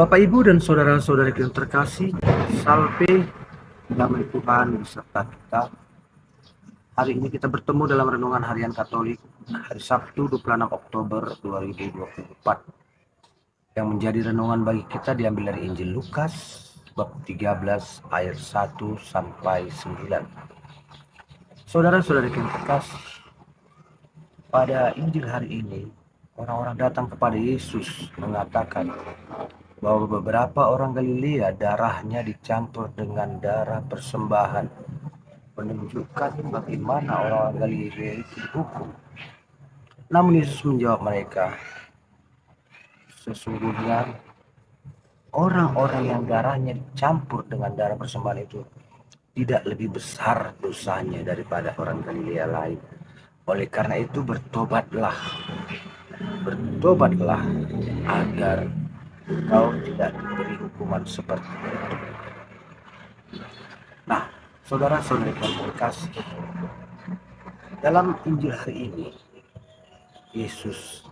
Bapak, Ibu, dan saudara-saudari yang terkasih, salve, damai Tuhan beserta kita. Hari ini kita bertemu dalam renungan harian Katolik hari Sabtu 26 Oktober 2024. Yang menjadi renungan bagi kita diambil dari Injil Lukas bab 13 ayat 1 sampai 9. Saudara-saudari yang terkasih, pada Injil hari ini orang-orang datang kepada Yesus mengatakan bahwa beberapa orang Galilea darahnya dicampur dengan darah persembahan, menunjukkan bagaimana orang Galilea itu dihukum. Namun Yesus menjawab mereka, sesungguhnya orang-orang yang darahnya dicampur dengan darah persembahan itu tidak lebih besar dosanya daripada orang Galilea lain. Oleh karena itu bertobatlah agar kau tidak diberi hukuman seperti itu. Nah, saudara-saudari yang terkasih, dalam Injil hari ini Yesus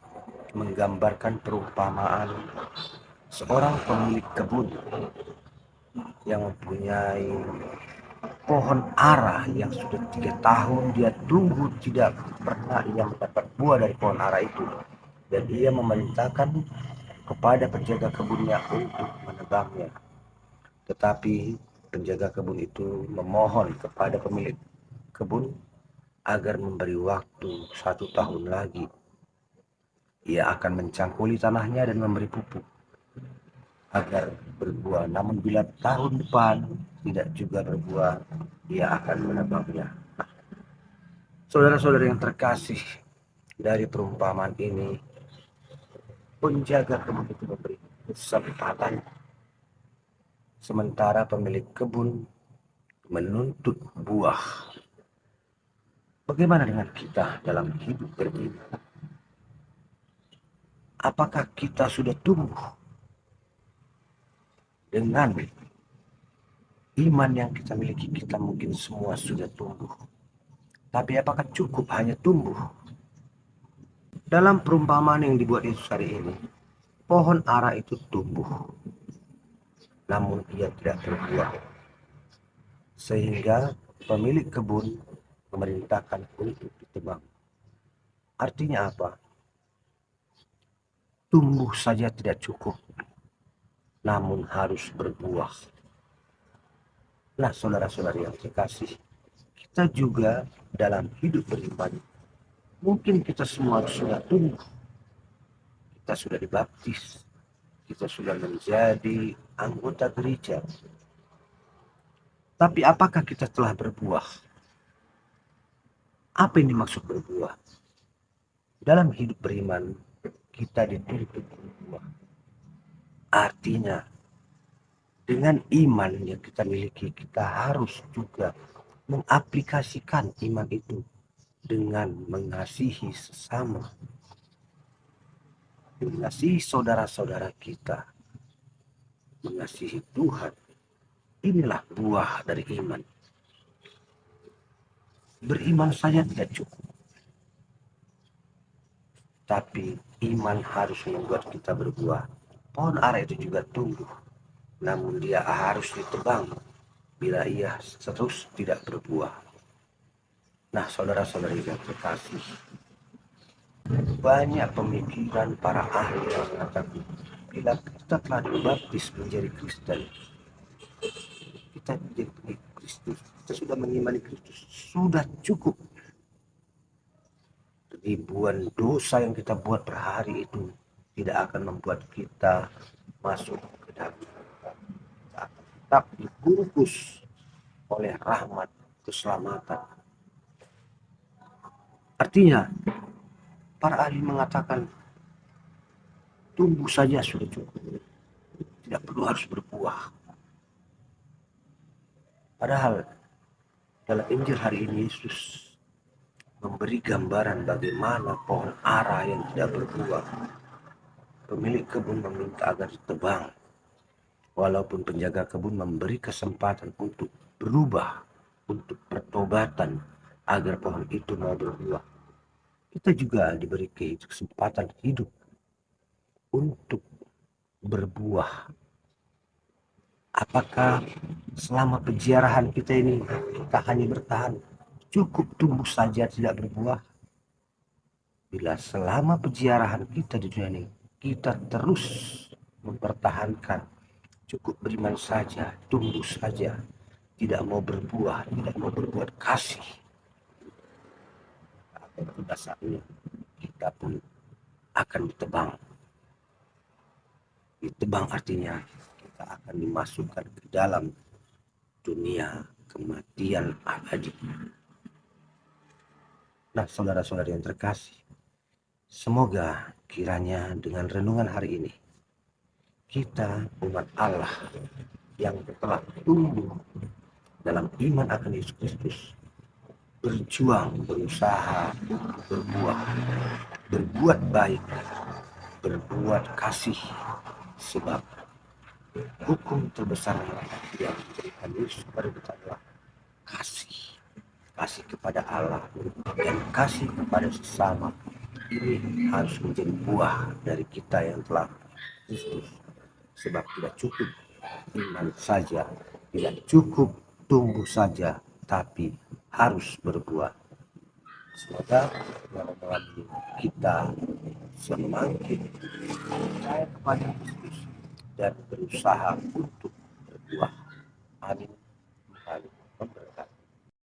menggambarkan perumpamaan seorang pemilik kebun yang mempunyai pohon ara yang sudah 3 tahun dia tunggu tidak pernah ia mendapat buah dari pohon ara itu, dan ia memerintahkan kepada penjaga kebunnya untuk menebangnya. Tetapi penjaga kebun itu memohon kepada pemilik kebun agar memberi waktu 1 tahun lagi. Ia akan mencangkuli tanahnya dan memberi pupuk agar berbuah. Namun bila tahun depan tidak juga berbuah, ia akan menebangnya. Saudara-saudara yang terkasih, dari perumpamaan ini penjaga kebun itu memberi kesempatan, sementara pemilik kebun menuntut buah. Bagaimana dengan kita dalam hidup beriman? Apakah kita sudah tumbuh dengan iman yang kita miliki? Kita mungkin semua sudah tumbuh, tapi apakah cukup hanya tumbuh? Dalam perumpamaan yang dibuat Yesus hari ini, pohon ara itu tumbuh, namun ia tidak berbuah, sehingga pemilik kebun memerintahkan untuk ditebang. Artinya apa? Tumbuh saja tidak cukup, namun harus berbuah. Nah, saudara-saudari yang terkasih, kita juga dalam hidup beriman, mungkin kita semua sudah tumbuh, kita sudah dibaptis, kita sudah menjadi anggota gereja. Tapi apakah kita telah berbuah? Apa yang dimaksud berbuah? Dalam hidup beriman, kita dituntut berbuah. Artinya, dengan iman yang kita miliki, kita harus juga mengaplikasikan iman itu dengan mengasihi sesama, mengasihi saudara-saudara kita, mengasihi Tuhan. Inilah buah dari iman. Beriman saja tidak cukup, tapi iman harus membuat kita berbuah. Pohon ara itu juga tumbuh, namun dia harus ditebang bila ia terus tidak berbuah. Nah, saudara-saudari yang terkasih, banyak pemikiran para ahli yang mengatakan bila kita telah dibaptis menjadi Kristen, kita menjadi Kristus, kita sudah mengimani Kristus, sudah cukup. Ribuan dosa yang kita buat per hari itu tidak akan membuat kita masuk ke dalam surga. Kita akan tetap dibungkus oleh rahmat keselamatan. Artinya, para ahli mengatakan tumbuh saja sudah cukup, tidak perlu harus berbuah. Padahal dalam Injil hari ini Yesus memberi gambaran bagaimana pohon ara yang tidak berbuah. Pemilik kebun meminta agar ditebang, walaupun penjaga kebun memberi kesempatan untuk berubah, untuk pertobatan agar pohon itu mau berbuah. Kita juga diberi kesempatan hidup untuk berbuah. Apakah selama penjarahan kita ini kita hanya bertahan cukup tumbuh saja tidak berbuah? Bila selama penjarahan kita di dunia ini kita terus mempertahankan cukup beriman saja, tumbuh saja, tidak mau berbuah, tidak mau berbuat kasih, pada saatnya kita pun akan ditebang. Ditebang artinya kita akan dimasukkan ke dalam dunia kematian abadi. Nah, saudara-saudari yang terkasih, semoga kiranya dengan renungan hari ini kita umat Allah yang telah tumbuh dalam iman akan Yesus Kristus berjuang, berusaha, berbuah, berbuat baik, berbuat kasih, sebab hukum terbesar yang diberikan Yesus kepada kita adalah kasih. Kasih kepada Allah dan kasih kepada sesama. Ini harus menjadi buah dari kita yang telah Kristus. Sebab tidak cukup iman saja, tidak cukup tumbuh saja, tapi harus berbuah. Semoga malam ini kita semakin percaya kepada Kristus dan berusaha untuk berbuah. Amin. Amin. Memberkati.